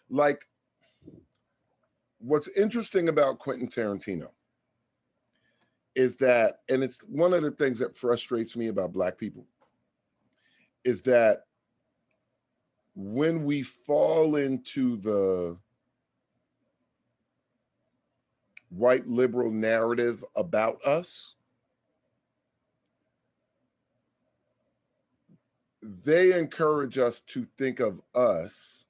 Like, what's interesting about Quentin Tarantino is that, and it's one of the things that frustrates me about Black people, is that when we fall into the white liberal narrative about us, they encourage us to think of us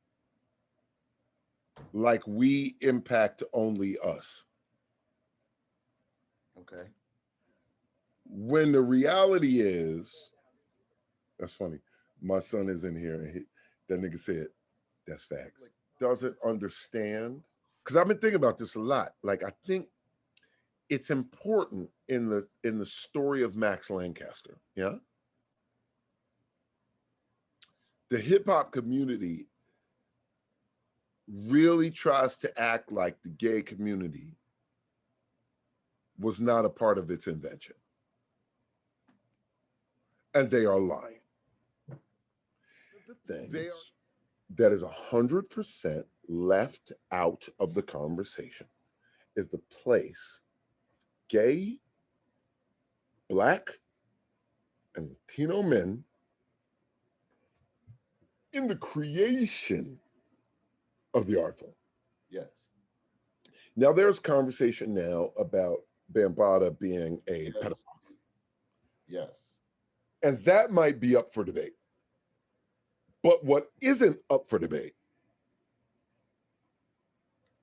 like we impact only us. Okay. When the reality is, that's funny. My son is in here and that nigga said, that's facts. Like, doesn't understand. Because I've been thinking about this a lot. Like, I think it's important in the story of Maxx Lancaster. Yeah. The hip hop community really tries to act like the gay community was not a part of its invention. And they are lying. The thing that is 100% left out of the conversation is the place gay, Black, and Latino men in the creation of the art form. Yes. Now there's conversation now about Bambaataa being a pedophile. Yes. And that might be up for debate. But what isn't up for debate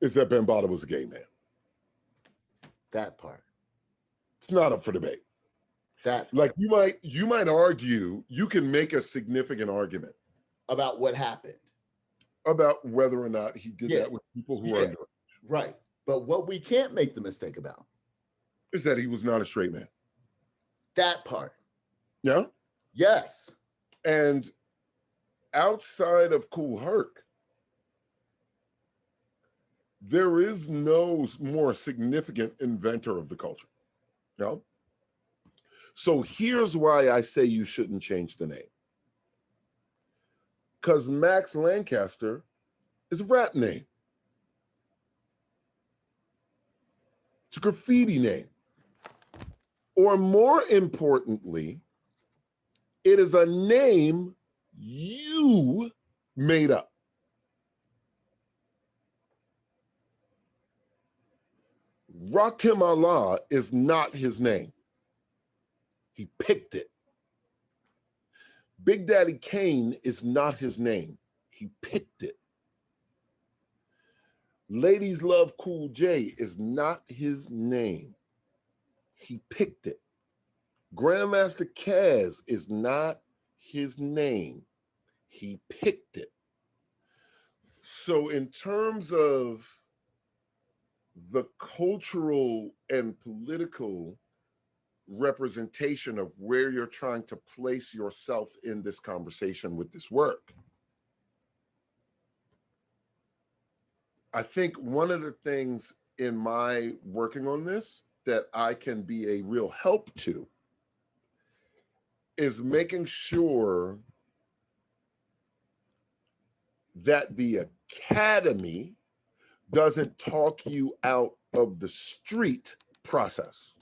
is that Bambaataa was a gay man. That part. It's not up for debate. That like you might argue, you can make a significant argument about what happened, about whether or not he did that with people who are underage. Right. But what we can't make the mistake about is that he was not a straight man. That part. Yeah? Yes. And outside of Kool Herc, there is no more significant inventor of the culture. No? So here's why I say you shouldn't change the name. Because Maxx Lancaster is a rap name. It's a graffiti name. Or more importantly, it is a name you made up. Rakim Allah is not his name. He picked it. Big Daddy Kane is not his name. He picked it. Ladies Love Cool J is not his name. He picked it. Grandmaster Caz is not his name. He picked it. So in terms of the cultural and political representation of where you're trying to place yourself in this conversation with this work, I think one of the things in my working on this that I can be a real help to is making sure that the academy doesn't talk you out of the street process.